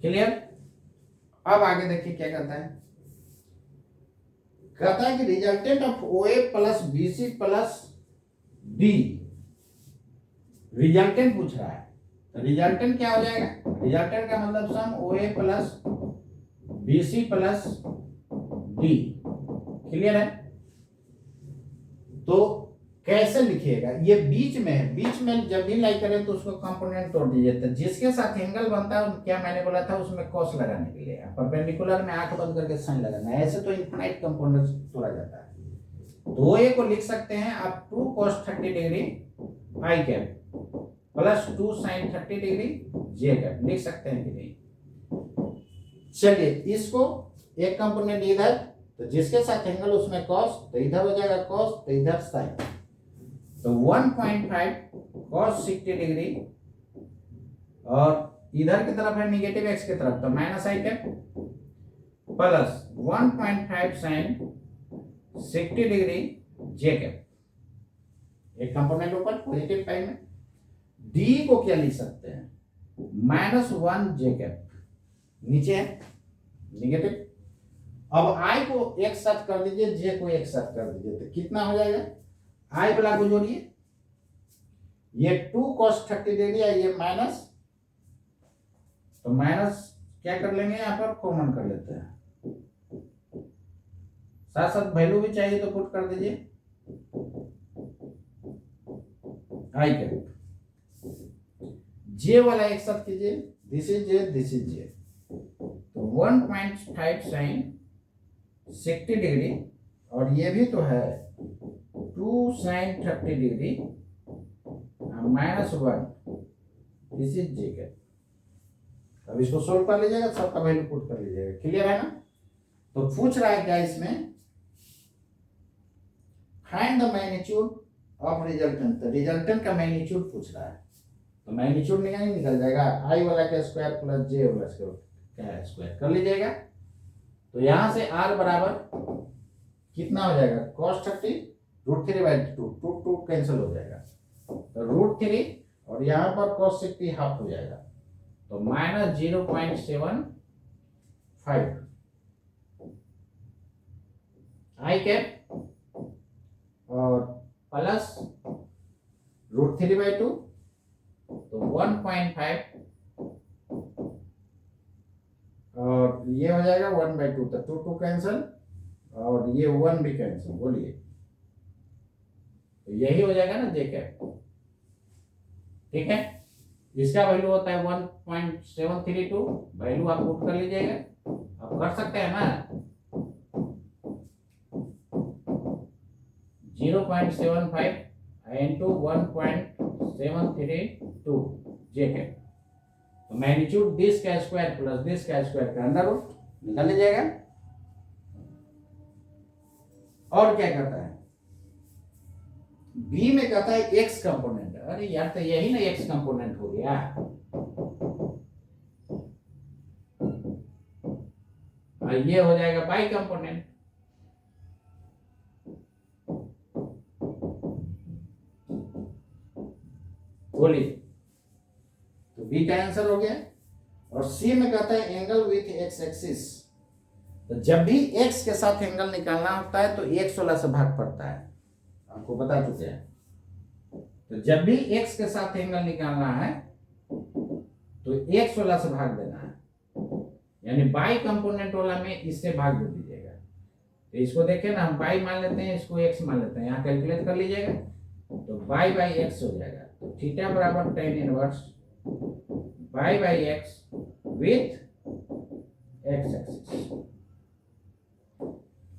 Speaker 1: क्लियर। अब आगे देखिए क्या करता है। कहता है कि resultant of OA plus BC plus D, resultant पूछ रहा है। तो रिजल्टेंट क्या हो जाएगा? रिजल्टेंट का मतलब सम OA plus BC plus D। Clear है। तो कैसे लिखिएगा? ये बीच में है, बीच में जब भी लाई करें तो उसको कंपोनेंट तोड़ दीजिए। तो जिसके साथ एंगल बनता है क्या मैंने बोला था उसमें कॉस लगाने के लिए परपेंडिकुलर में आंख बंद करके साइन लगाना है। ऐसे तो इनफाइनाइट कंपोनेंट तोड़ा जाता है। तो ये को लिख सकते हैं आप 2 cos 30 degree I cap plus 2 sin 30 degree J cap लिख सकते हैं कि नहीं? चलिए इसको एक कंपोनेंट इधर, तो जिसके साथ एंगल उसमें cos, तो इधर हो जाएगा cos, तो इधर sin। तो 1.5 cos 60 डिग्री और इधर की तरफ है निगेटिव x की तरफ, तो माइनस आई कैप प्लस 1.5 sin 60 डिग्री जे कैप। एक कंपोनेंट ऊपर पॉजिटिव टाइम में। डी को क्या लिख सकते हैं? -1 जे कैप, नीचे है निगेटिव। अब आई को एक साथ कर दीजिए, जे को एक साथ कर दीजिए, तो कितना हो जाएगा? आई वाला को जोड़िए, ये 2 cos 30 डिग्री है, ये माइनस, तो माइनस क्या कर लेंगे यहाँ पर कॉमन कर लेते हैं। साथ साथ वैल्यू भी चाहिए तो पुट कर दीजिए आई कैप। जे वाला एक साथ कीजिए, this is j, this is j, तो 1.5 sin 60 डिग्री और ये भी तो है 2 sin 30 degree -1, this is J cap. अब इसको सोल्व कर लीजिएगा, सबका वैल्यू पुट कर लीजिएगा। क्लियर है ना? तो पूछ रहा है क्या इसमें? Find the magnitude of resultant. Resultant का मैग्नीट्यूड पूछ रहा है, तो मैग्नीट्यूड निकल जाएगा आई वाला का स्क्वायर प्लस जे वाला का स्क्वायर कर लीजिएगा। तो यहां से r बराबर कितना हो जाएगा? cos 30 √3/2, 2 कैंसिल हो जाएगा, तो √3 और यहाँ पर cos 60 हाफ हो जाएगा, तो -0.75 आई कैप और प्लस √3/2, तो 1.5 और ये हो जाएगा 1/2, तो 2 कैंसिल और ये 1 भी कैंसिल। बोलिए, तो यही हो जाएगा ना जे कैप। ठीक है, इसका वैल्यू होता है 1.732। वैल्यू आप पुट कर लीजिएगा, आप कर सकते हैं ना। 0.75 into 1.732 जे कैप। तो मैग्नीट्यूड दिस का स्क्वायर प्लस दिस का स्क्वायर का अंडर रूट निकाल लीजिएगा। और क्या करता है? बी में कहता है एक्स कंपोनेंट। अरे यार, तो यही ना एक्स कंपोनेंट हो गया। और ये हो जाएगा बाई कंपोनेंट। बोलिए, तो बी का आंसर हो गया। और सी में कहता है एंगल विथ एक्स एक्सिस। तो जब भी एक्स के साथ एंगल निकालना होता है तो 1/16 से भाग पड़ता है, आपको बता चुके हैं। तो जब भी एक्स के साथ एंगल निकालना है तो 1/16 से भाग देना है, यानी बाई कंपोनेंट वाला में इससे भाग दे दीजिएगा। तो इसको देखिए ना, हम बाई मान लेते हैं, इसको एक्स मान लेते हैं, यहाँ कैलकुलेट कर लीजिएगा तो बाई बाई एक्स हो जाएगा। तो थीटा बराबर tan inverse by by x with x axis.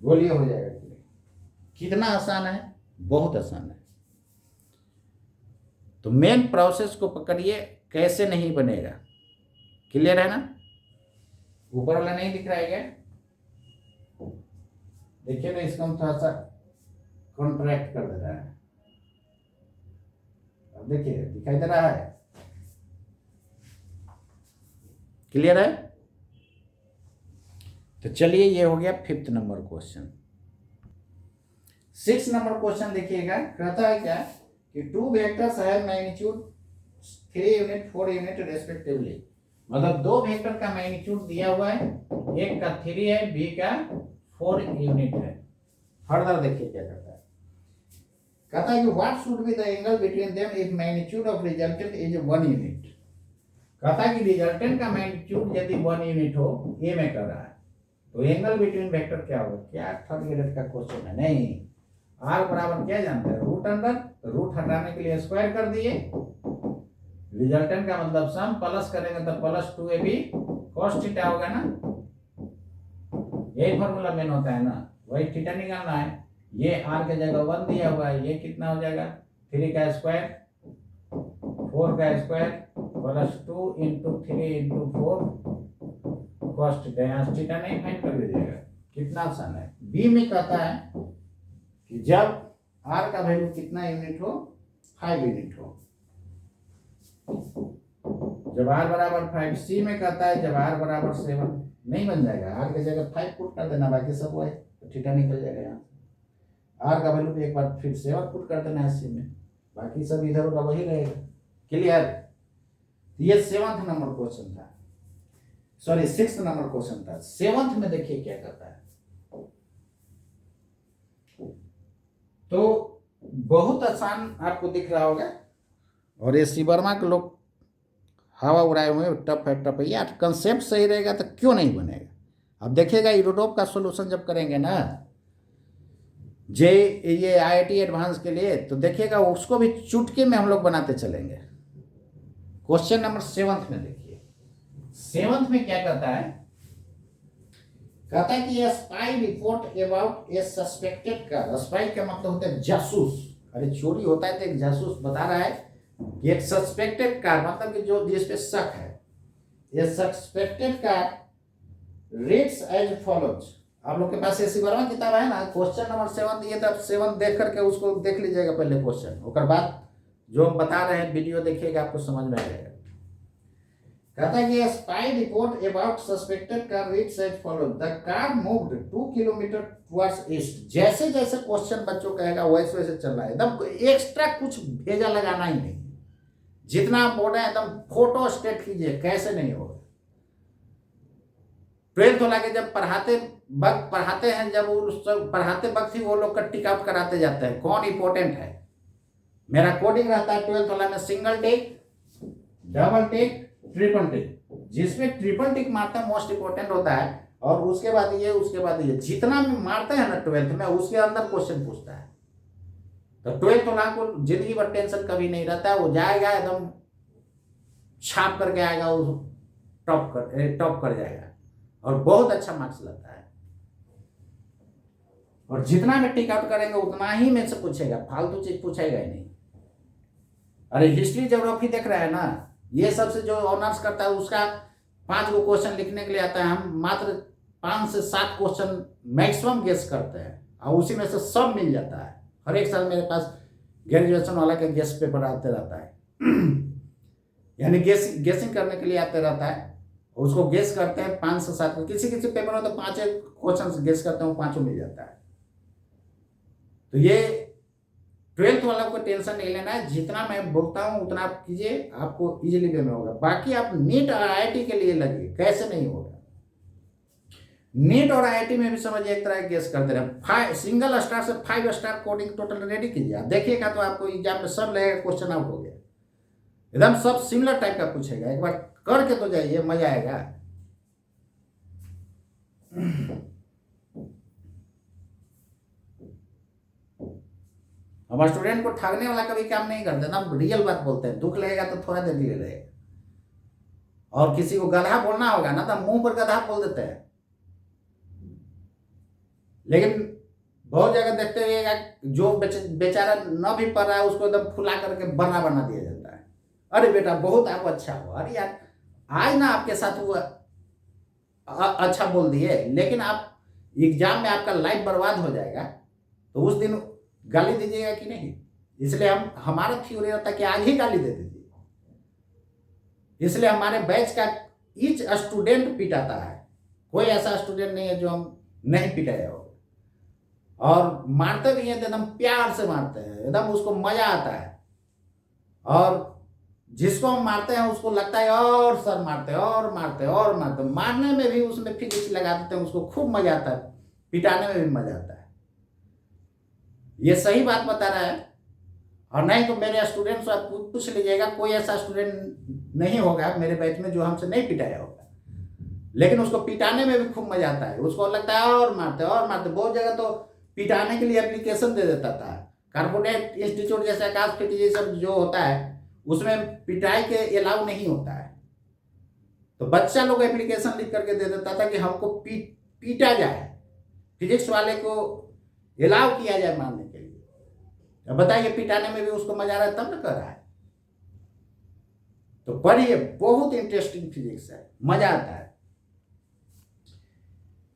Speaker 1: बोलिए हो जाएगा कितना आसान है, बहुत आसान है। तो मेन प्रोसेस को पकड़िए, कैसे नहीं बनेगा, क्लियर है ना। ऊपर वाला नहीं दिख रहा है क्या, देखिए ना, इसको हम थोड़ा सा कॉन्ट्रैक्ट कर दे रहा है, अब देखिए दिखाई दे रहा है, क्लियर है। तो चलिए ये हो गया 5th number question. 6 number question देखिएगा, कहता है क्या कि 2 vectors have magnitude 3 unit 4 unit respectively. मतलब 2 वेक्टर का मैग्नीट्यूड दिया हुआ है, एक का 3 है, बी का 4 यूनिट है। फर्दर देखिए क्या करता है, कहता है कि what should be the angle between them if magnitude of resultant is 1 unit. कहता है कि रिजल्टेंट का मैग्नीट्यूड यदि 1 यूनिट हो, ए में कर रहा है, तो एंगल बिटवीन वेक्टर क्या होगा। क्या 3rd ग्रेड का क्वेश्चन है, नहीं। आर बराबर क्या जानते हैं, रूट अंडर, रूट हटाने के लिए स्क्वायर कर दिए, रिजल्टेंट का मतलब सम, प्लस करेंगे तो +2ab cos थीटा होगा ना, यही फॉर्मूला मेन होता है ना, वही थीटा निकालना है। ये आर के जगह 1 दिया हुआ है, ये कितना हो जाएगा 3 का स्क्वायर 4 का स्क्वायर +2 × 3 × 4 cos थीटा। यहाँ थीटा नहीं फाइंड कर लीजिएगा, कितना आसान है। बी में कहता है कि जब आर का वैल्यू कितना यूनिट हो, 5 यूनिट हो, जब आर बराबर 5। सी में कहता है जब आर बराबर 7। नहीं बन जाएगा, आर की जगह 5 पुट कर देना, बाकी सब वही, तो थीटा निकल जाएगा यहाँ। आर का वैल्यू एक बार फिर 7 पुट कर देना है सी में, बाकी सब इधर उधर वही रहेगा, क्लियर। ये 7th नंबर क्वेश्चन था, सॉरी 6th नंबर क्वेश्चन था। 7th में देखिए क्या करता है, तो बहुत आसान आपको दिख रहा होगा, और ये सी वर्मा के लोग हवा उड़ाए हुए टफ है टफ है, यार कंसेप्ट सही रहेगा तो क्यों नहीं बनेगा। अब देखिएगा यूरोप का सॉल्यूशन जब करेंगे ना, ये IIT एडवांस के लिए, तो देखिएगा उसको भी चुटकी में हम लोग बनाते चलेंगे। क्वेश्चन नंबर 7th में देखिए, 7th में क्या कहता है, कहता है कि spy report about A suspected car. Spy का मतलब होता है जासूस, अरे चोरी होता है तो एक जासूस बता रहा है कि एक सस्पेक्टेड कार, मतलब कि जो जिस पे शक है, ये suspected car reads as follows. आप लोग के पास एसी वर्मा किताब है ना, क्वेश्चन नंबर 7 दिए, तब 7 देख करके उसको देख लीजिएगा पहले क्वेश्चन, उसके बाद जो हम बता रहे हैं वीडियो देखिएगा, आपको समझ में आ जाएगा। कहता है कि spy report about suspected car reads as follows, the car moved 2 kilometre towards east. जैसे जैसे क्वेश्चन बच्चों कहेगा वैसे वैसे चल रहा है, एकदम एक्स्ट्रा कुछ भेजा लगाना ही नहीं, जितना आप बोल रहे हैं एकदम फोटो स्टेट कीजिए, कैसे नहीं होगा। 12th वाला के जब पढ़ाते हैं, जब उस पढ़ाते वक्त ही वो लोग का टिक आउट कराते जाते हैं कौन इंपॉर्टेंट है। मेरा कोडिंग रहता है 12th वाला में सिंगल टिक, डबल टिक, ट्रिपल टिक, जिसमें ट्रिपल टिक मारते मोस्ट इंपॉर्टेंट होता है, और उसके बाद ये, उसके बाद ये, जितना भी मारते हैं ना 12th में, उसके अंदर क्वेश्चन पूछता है। तो 12th वाला को जिंदगी भर टेंशन कभी नहीं रहता है, वो जाएगा एकदम छाप करके आएगा, वो टॉप कर जाएगा और बहुत अच्छा मार्क्स लगता है। और जितना भी टिक आउट करेंगे उतना ही में से पूछेगा, फालतू चीज पूछेगा ही नहीं। अरे हिस्ट्री ज्योग्राफी देख रहे हैं ना, ये सबसे जो ऑनर्स करता है उसका 5 गो क्वेश्चन लिखने के लिए आता है, हम मात्र 5 से 7 क्वेश्चन मैक्सिमम गेस करते हैं, और उसी में से सब मिल जाता है। हर एक साल मेरे पास ग्रेजुएशन वाला का गेस पेपर आते रहता है यानी गेसिंग करने के लिए आते रहता है, उसको गेस करते हैं 5 से 7, किसी किसी पेपर में तो 5 क्वेश्चन गेस करते हैं, 5 मिल जाता है। तो ये ट्वेल्थ वाला को टेंशन नहीं लेना है, जितना मैं बोलता हूँ उतना आप कीजिए, आपको इजीली वे में होगा। बाकी आप नीट और आईआईटी के लिए लगिए, कैसे नहीं होगा। नीट और आईआईटी में भी समझिए एक तरह गेस करते रहे, सिंगल स्टार से 5 स्टार कोडिंग टोटल रेडी कीजिए, आप देखिएगा तो आपको एग्जाम में सब लगेगा क्वेश्चन आउट हो गया, एकदम सब सिमिलर टाइप का पूछेगा। एक बार करके तो जाइए, मजा आएगा। हमारे स्टूडेंट को ठगने वाला कभी काम नहीं करते ना, रियल बात बोलते हैं। दुख लगेगा तो थोड़ा देर लिए रहेगा, और किसी को गधा बोलना होगा ना तो मुंह पर गधा बोल देते हैं। लेकिन बहुत जगह देखते हुए जो बेचारा न भी पढ़ रहा है उसको एकदम फुला करके बना बना दिया जाता है। अरे बेटा बहुत आप अच्छा हो, अरे यार आज ना आपके साथ हुआ अच्छा बोल दिए, लेकिन आप एग्जाम में आपका लाइफ बर्बाद हो जाएगा, तो उस दिन गाली दीजिएगा कि नहीं। इसलिए हमारा थ्योरी रहता है कि आज ही गाली दे दीजिए। इसलिए हमारे बैच का ईच स्टूडेंट पिटाता है, कोई ऐसा स्टूडेंट नहीं है जो हम नहीं पिटाया हो। और मारते भी हैं तो एकदम प्यार से मारते हैं, एकदम उसको मजा आता है। और जिसको हम मारते हैं उसको लगता है और सर मारते और मारते और मारते, मारने में भी उसमें फिजिक्स लगा देते हैं, उसको खूब मजा आता है, पिटाने में भी मजा आता है। ये सही बात बता रहा है। और नहीं तो मेरे स्टूडेंट से आप पूछ लीजिएगा, कोई ऐसा स्टूडेंट नहीं होगा मेरे बैच में जो हमसे नहीं पिटाया होगा, लेकिन उसको पिटाने में भी खूब मजा आता है, उसको लगता है और मारते और मारते। बहुत जगह तो पिटाने के लिए एप्लीकेशन दे देता था। कार्बोनेट इंस्टीट्यूट जैसे आकाश फिट ये सब जो होता है उसमें पिटाई के अलाउ नहीं होता है, तो बच्चा लोग एप्लीकेशन लिख करके दे देता था कि हमको पीटा जाए, फिजिक्स वाले को अलाउ किया जाए मारने के लिए। अब बताइए, पिटाने में भी उसको मजा आ रहा है तब न कर रहा है। तो पढ़िए, बहुत इंटरेस्टिंग फिजिक्स है, मजा आता है।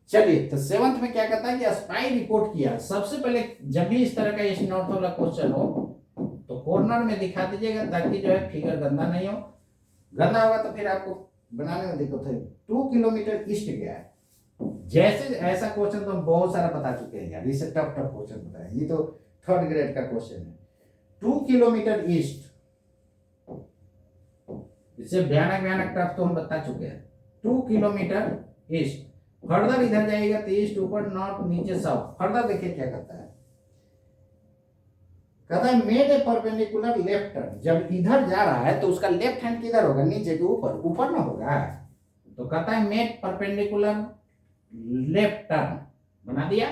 Speaker 1: चलिए, तो 7th में क्या कहता है कि स्पाई रिपोर्ट किया। सबसे पहले जब भी इस तरह का इस नॉर्थ वाला क्वेश्चन हो तो कॉर्नर में दिखा दीजिएगा, ताकि जो है फिगर गंदा नहीं हो। गंदा होगा तो फिर आपको बनाने में दिक्कत है। 2 किलोमीटर ईस्ट गया है। जैसे ऐसा क्वेश्चन तो हम बहुत सारा बता चुके हैं यार, इससे टफ क्वेश्चन बताया, ये तो 3rd ग्रेड का क्वेश्चन है। 2 किलोमीटर ईस्ट, इससे भयानक टफ तो हम बता चुके हैं। 2 किलोमीटर ईस्ट, फर्दर इधर जाएगा तो ईस्ट, ऊपर, नॉर्थ, नीचे, साउथ। फर्दर देखिए क्या करता है, कहता है made a perpendicular left turn. जब इधर जा रहा है तो उसका लेफ्ट हैंड किधर होगा, नीचे के ऊपर, ऊपर ना होगा। तो कहता है मेड परपेंडिकुलर लेफ्ट टर्न, बना दिया।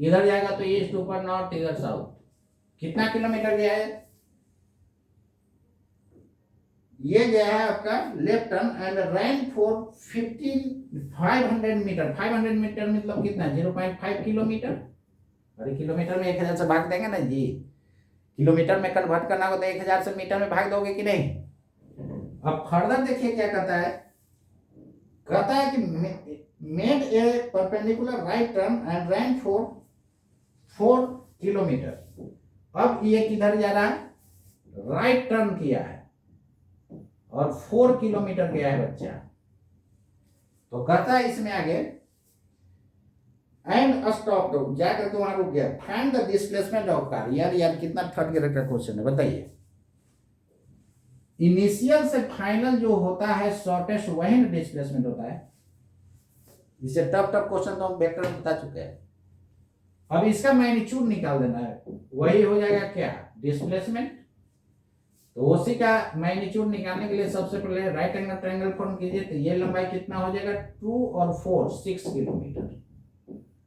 Speaker 1: इधर जाएगा तो ईस्ट, ऊपर, नॉर्थ, इधर साउथ। कितना किलोमीटर गया है, ये गया है आपका left turn and ran for 500 metre. 500 metre मतलब कितना, 0.5 किलोमीटर। अरे किलोमीटर में 1000 से भाग देंगे ना जी, किलोमीटर में कन्वर्ट करना होगा तो 1000 से मीटर में भाग दोगे कि नहीं। अब फर्दर देखिए क्या कहता है कि made a perpendicular right turn and ran for 4 kilometre. अब ये किधर जा रहा है, राइट टर्न किया है और 4 किलोमीटर गया है बच्चा। तो कहता है इसमें आगे एंड स्टॉप, जाकर के वहां रुक गया। Find the displacement of car. यार कितना 3rd ग्रेड का क्वेश्चन है, बताइए। इनिशियल से फाइनल जो होता है शॉर्टेस्ट, वही डिस्प्लेसमेंट होता है। इसे टफ क्वेश्चन तो हम वेक्टर में बता चुके हैं। अब इसका मैग्नीट्यूड निकाल देना है, वही हो जाएगा क्या, डिस्प्लेसमेंट। तो उसी का मैग्नीट्यूड निकालने के लिए सबसे पहले राइट एंगल ट्रायंगल फॉर्म कीजिए। तो ये लंबाई कितना हो जाएगा, 2 और 4 6 किलोमीटर,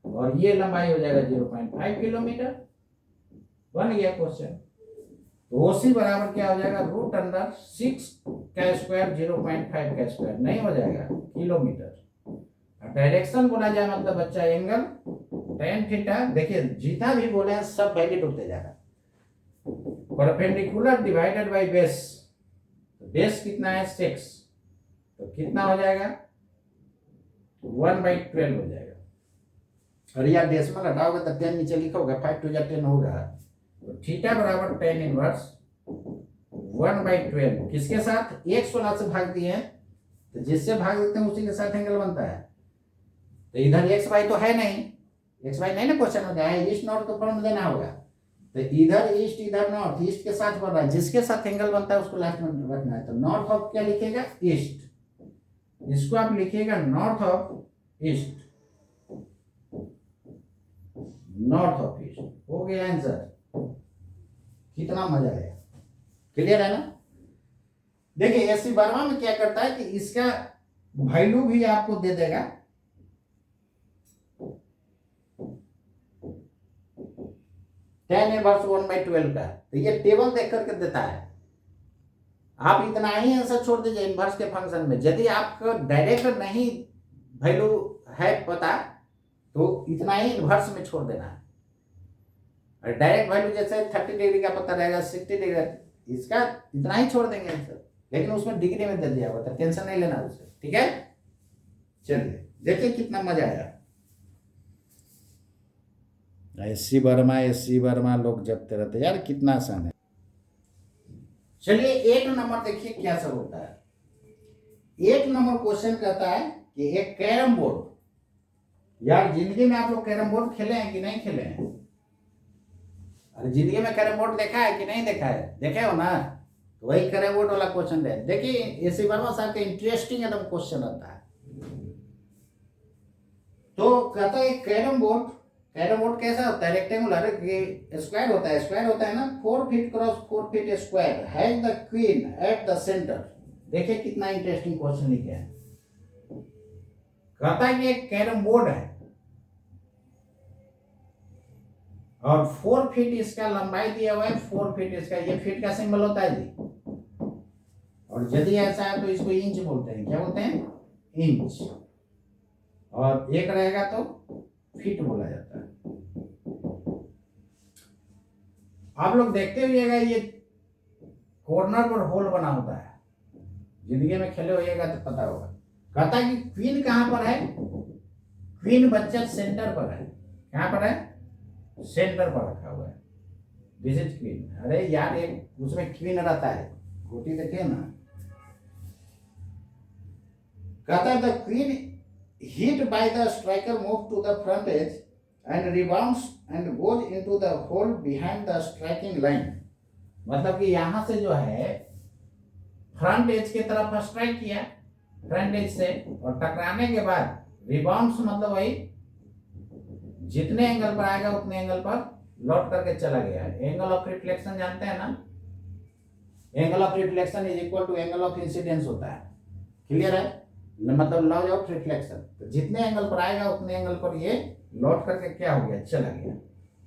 Speaker 1: और ये लंबाई हो जाएगा 0.5 किलोमीटर। बन गया क्वेश्चन। तो ओसी बराबर क्या हो जाएगा, √6 का स्क्वायर 0.5 का स्क्वायर, नहीं हो जाएगा किलोमीटर। डायरेक्शन बोला जाए मतलब बच्चा एंगल tan थीटा। देखिए जितना भी बोले हैं सब वैलिड होते जा रहा है। Perpendicular divided by base, base कितना है 6, तो कितना हो जाएगा 1/12 हो जाएगा। और यार डेसिमल हटाओगे तो 10 नीचे लिखा होगा, 5 2 जा 10 होगा। तो थीटा बराबर tan इनवर्स 1/12 किसके साथ, 116 से भाग दिए, तो जिससे भाग देते हैं उसी के साथ एंगल बनता है। तो इधर x y तो है नहीं, x y नहीं ना क्वेश्चन हो जाए, इस नॉट को फॉर्म देना होगा। तो इधर ईस्ट इधर नॉर्थ, ईस्ट के साथ बढ़ रहा है, जिसके साथ एंगल बनता है उसको लास्ट में रखना है। तो नॉर्थ ऑफ क्या लिखेगा, ईस्ट, इसको आप लिखिएगा north of east, north of east. हो गया आंसर। कितना मजा आया, क्लियर है ना। देखिए एससी वर्मा में क्या करता है कि इसका वैल्यू भी आपको दे देगा, tan इनवर्स 1/12 का, तो ये टेबल देख करके देता है। आप इतना ही आंसर छोड़ दीजिए इनवर्स के फंक्शन में। यदि आपको डायरेक्ट नहीं वैल्यू है पता तो इतना ही इनवर्स में छोड़ देना है। और डायरेक्ट वैल्यू जैसे 30 डिग्री का पता रहेगा, 60 डिग्री, इसका इतना ही छोड़ देंगे आंसर, लेकिन उसमें डिग्री में दे दिया हुआ था, टेंशन नहीं लेना उसे, ठीक है। चलिए देखिए कितना मजा आया। एससी वर्मा लोग जपते रहते यार, कितना आसान है। चलिए 8 नंबर देखिए क्या सब होता है। 8 नंबर क्वेश्चन कहता है कि एक कैरम बोर्ड, यार जिंदगी में आप लोग कैरम बोर्ड खेले हैं कि नहीं खेले हैं? अरे जिंदगी में कैरम बोर्ड देखा है कि नहीं देखा है? देखे हो ना, तो वही कैरम बोर्ड वाला क्वेश्चन है। देखिए एससी वर्मा साहब का इंटरेस्टिंग एकदम क्वेश्चन आता है। तो कहता है कैरम बोर्ड कैसा होता है, रेक्टेंगुलर, स्क्वायर होता है ना, 4 feet cross 4 feet square, has the queen at the centre. देखिए कितना इंटरेस्टिंग क्वेश्चन लिखे हैं। कहता है कि एक कैरम बोर्ड है और 4 फीट इसका लंबाई दिया हुआ है, 4 फीट इसका, ये फीट का सिंबल होता है जी। और यदि ऐसा है तो इसको इंच बोलते हैं, क्या बोलते हैं, इंच। और एक रहेगा तो फीट बोला जाता है। आप लोग देखते हुएगा ये कॉर्नर पर होल बना होता है, जिंदगी में खेले होइएगा तो पता होगा। कहता है कि क्वीन कहां पर है, क्वीन बच्चा सेंटर पर है। कहां पर है, सेंटर पर रखा हुआ है, दिस इज क्वीन। अरे यार एक उसमें क्वीन रहता है, गोटी देखिए ना। कहता है the queen hit by the striker move to the front edge and rebounds and goes into the hole behind the striking line। मतलब कि यहां से जो है फ्रंट एज की तरफ स्ट्राइक किया, फ्रंट एज से, और टकराने के बाद रिबाउंड्स मतलब वही जितने एंगल पर आएगा उतने एंगल पर लौट करके चला गया। एंगल ऑफ रिफ्लेक्शन जानते हैं ना, angle of reflection is equal to angle of incidence होता है, क्लियर है, मतलब लॉ ऑफ रिफ्लेक्शन। तो जितने एंगल पर आएगा उतने एंगल पर ये लौट करके क्या हो गया, चला गया।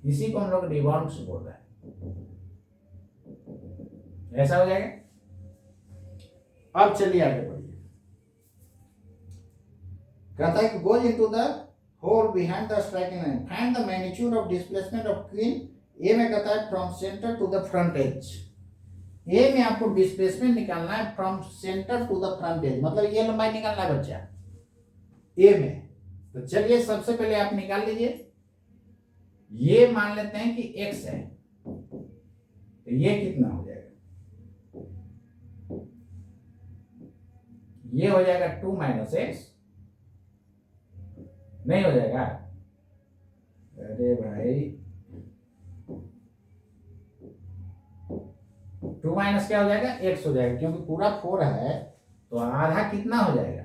Speaker 1: इसी को हम लोग रिबाउंड्स बोल रहे हैं। ऐसा हो जाएगा। अब चलिए आगे बढ़िए। कहता है कि goes into the hole behind the striking line, find the magnitude of displacement of queen. A में कहता है from centre to the front edge. A में आपको डिस्प्लेसमेंट निकालना है from centre to the front edge, मतलब ये लंबाई निकालना है बच्चा ए में। तो चलिए सबसे पहले आप निकाल लीजिए। ये मान लेते हैं कि x है, तो ये कितना हो जाएगा, ये हो जाएगा 2 - x, नहीं हो जाएगा। अरे भाई 2 माइनस क्या हो जाएगा, x हो जाएगा, क्योंकि पूरा 4 है तो आधा कितना हो जाएगा,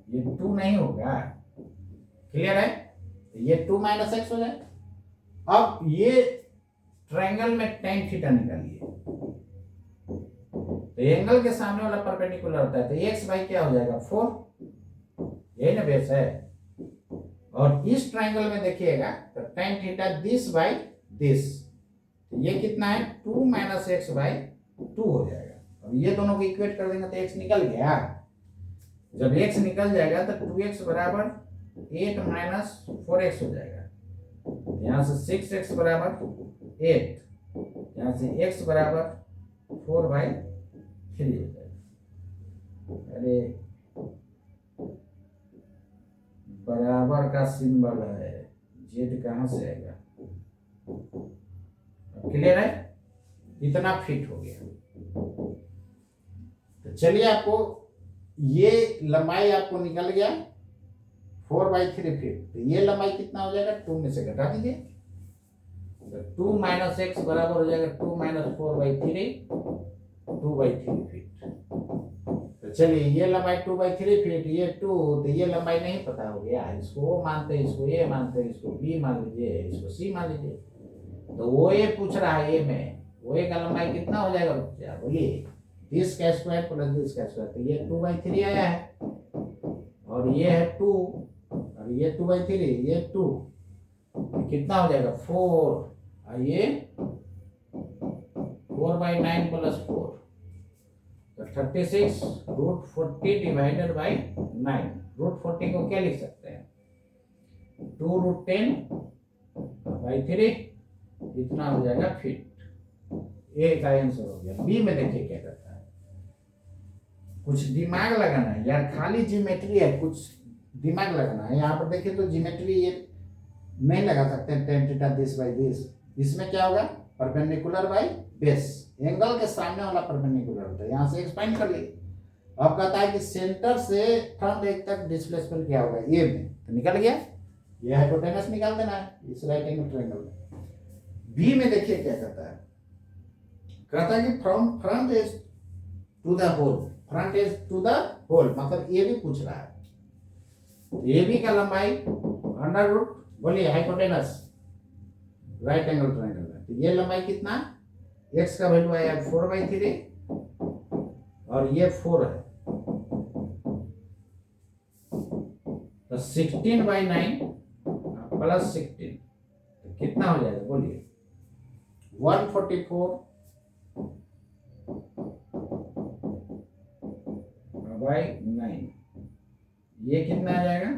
Speaker 1: ये 2 नहीं होगा, क्लियर है। ये 2 - x हो जाएगा। अब ये ट्रायंगल में tan थीटा निकालिए, तो एंगल के सामने वाला परपेंडिकुलर होता है, तो x बाई क्या हो जाएगा 4, यही ना बेस है। और इस ट्रायंगल में देखिएगा तो tan theta this by this, ये कितना है 2 - x बाई 2 हो जाएगा। अब ये दोनों को इक्वेट कर देंगे तो x निकल गया। जब x निकल जाएगा तो 2x बराबर 8 - 4x हो जाएगा। यहाँ से 6x बराबर 8, यहाँ से x बराबर 4/3 हो जाएगा। अरे बराबर का सिंबल है, z कहाँ से आएगा, क्लियर है, इतना फिट हो गया। तो चलिए आपको ये लंबाई आपको निकल गया 4/3 फीट, तो ये लंबाई कितना हो जाएगा, 2 में से घटा दीजिए, तो 2 - x बराबर हो जाएगा 2 - 4/3, 2/3 फीट। तो चलिए ये लंबाई 2/3 फीट, ये 2, तो ये लंबाई नहीं पता हो गया, इसको वो मानते हैं, इसको ये मानते हैं, इसको बी मान लीजिए, इसको सी मान लीजिए। तो वो ये पूछ रहा है, ये में वो का लंबाई कितना हो जाएगा बच्चा, बोलिए, दिस का स्क्वायर प्लस दिस का स्क्वायर। तो ये 2/3 आया है, और ये है 2, और ये 2/3, ये 2, कितना हो जाएगा 4, और ये 4/9 प्लस 4, तो 36 √40 डिवाइडेड बाई 9। √40 को क्या लिख सकते हैं, 2√10/3, इतना हो जाएगा फीट। ए का आंसर हो गया। बी में देखिए क्या करता है, कुछ दिमाग लगाना है यार, खाली ज्योमेट्री है, कुछ दिमाग लगाना है। यहाँ पर देखिए तो ज्योमेट्री ये नहीं लगा सकते, tan theta this by this. इसमें क्या होगा, परपेंडिकुलर बाई बेस, एंगल के सामने वाला परपेंडिकुलर होता है। यहाँ से एक्सपांड कर लिए। अब कहता है कि सेंटर से फ्रंट एज तक डिस्प्लेसमेंट क्या होगा, ए में, तो निकल गया, ये हाइपोटेनस निकाल देना है इस राइट एंगल ट्रायंगल में। बी में देखिए क्या कहता है, कहता है कि from front edge to the hole, front edge to the hole, मतलब ए भी पूछ रहा है। ए बी का लंबाई अंडर रूट, बोलिए हाइपोटेनस राइट एंगल ट्रायंगल में, तो ये लंबाई कितना, x का वैल्यू आया 4/3, और ये 4 है, तो 16/9 प्लस 16, तो कितना हो जाएगा बोलिए, 144/9, ये कितना आ जाएगा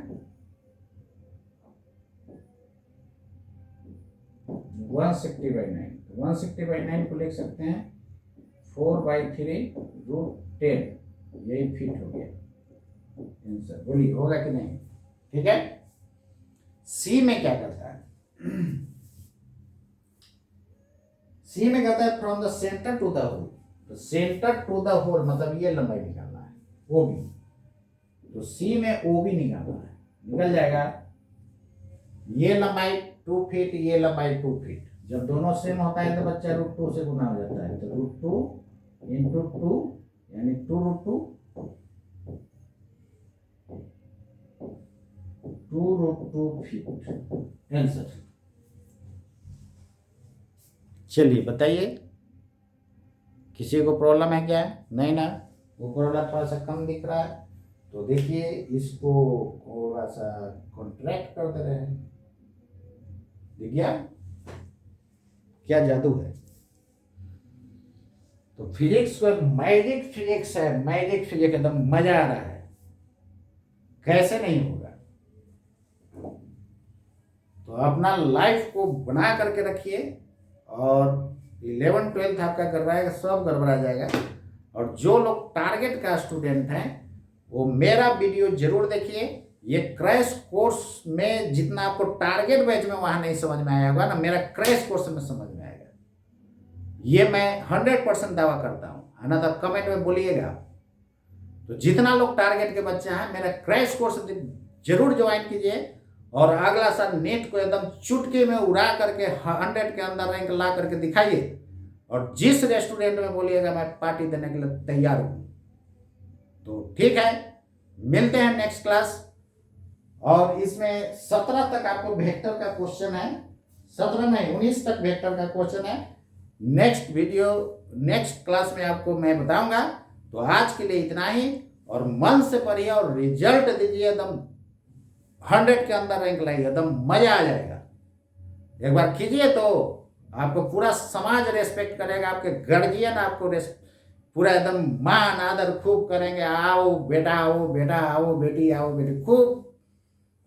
Speaker 1: 160/9। 160/9 को लिख सकते हैं 4/3√10, यही फीट हो गया आंसर। बोलिए होगा कि नहीं, ठीक है। सी में क्या करता है, सी में कहता है from the centre to the hole, तो सेंटर टू द होल मतलब ये लंबाई निकालना है, ओ बी, तो सी में ओ बी निकालना है, निकल जाएगा। ये लंबाई 2 फीट, ये लंबाई 2 फीट, जब दोनों सेम होता है तो बच्चा √2 से गुना हो जाता है, तो √2 × 2 यानी 2√2 फीट आंसर। चलिए बताइए, किसी को प्रॉब्लम है क्या, नहीं ना, वो प्रॉब्लम थोड़ा सा कम दिख रहा है, तो देखिए इसको थोड़ा सा कॉन्ट्रैक्ट कर दे रहे हैं, दिख गया क्या जादू है। तो फिजिक्स को मैजिक फिजिक्स है, मैजिक फिजिक्स, एकदम मजा आ रहा है, कैसे नहीं होगा। तो अपना लाइफ को बना करके रखिए, और 11th 12th आपका गड़बड़ाएगा, सब गड़बड़ा जाएगा। और जो लोग टारगेट का स्टूडेंट हैं वो मेरा वीडियो जरूर देखिए। ये क्रैश कोर्स में जितना आपको टारगेट बैच में वहां नहीं समझ में आया होगा ना, मेरा क्रैश कोर्स में समझ में आएगा, ये मैं 100% दावा करता हूं, है ना। तो कमेंट में बोलिएगा। तो जितना लोग टारगेट के बच्चे हैं मेरा क्रैश कोर्स जरूर ज्वाइन कीजिए, और अगला साल नेट को एकदम चुटकी में उड़ा करके 100 के अंदर रैंक ला करके दिखाइए। और जिस रेस्टोरेंट में बोलिएगा मैं पार्टी देने के लिए तैयार हूं। तो ठीक है, मिलते हैं नेक्स्ट क्लास। और इसमें 17 तक आपको वेक्टर का क्वेश्चन है, 17 नहीं 19 तक वेक्टर का क्वेश्चन है। नेक्स्ट वीडियो नेक्स्ट क्लास में आपको मैं बताऊंगा। तो आज के लिए इतना ही, और मन से पढ़िए और रिजल्ट दीजिए, एकदम 100 के अंदर रैंक लाइए, एकदम मजा आ जाएगा। एक बार कीजिए तो आपको पूरा समाज रेस्पेक्ट करेगा, आपके गार्जियन आपको पूरा एकदम मान आदर खूब करेंगे, आओ बेटा आओ, बेटा आओ, बेटी आओ, बेटी, खूब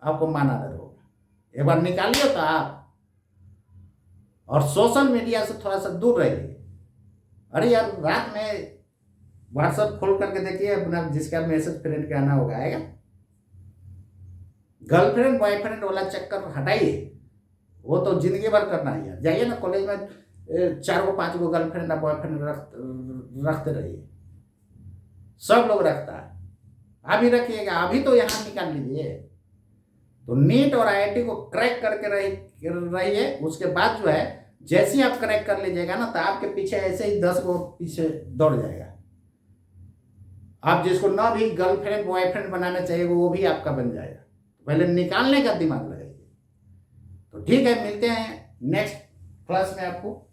Speaker 1: आपको मान आदर होगा। एक बार निकालिए तो आप, और सोशल मीडिया से थोड़ा सा दूर रहिए। अरे यार रात में व्हाट्सएप खोल करके देखिए अपना, जिसका मैसेज फ्रेंड का आना होगा आएगा। गर्लफ्रेंड बॉयफ्रेंड वाला चक्कर हटाइए, वो तो जिंदगी भर करना ही है। जाइए ना कॉलेज में 4 5 गर्लफ्रेंड और बॉयफ्रेंड रखते रहिए, सब लोग रखता है, अभी रखिएगा, अभी तो यहाँ निकाल लीजिए। तो नीट और IIT को क्रैक करके रहिए, उसके बाद जो है जैसे ही आप करेक्ट कर लीजिएगा ना, तो आपके पीछे ऐसे ही 10 को पीछे दौड़ जाएगा। आप जिसको ना भी गर्लफ्रेंड बॉयफ्रेंड बनाना चाहिए वो भी आपका बन जाएगा। पहले निकालने का दिमाग लगाइए। तो ठीक है, मिलते हैं नेक्स्ट क्लास में आपको।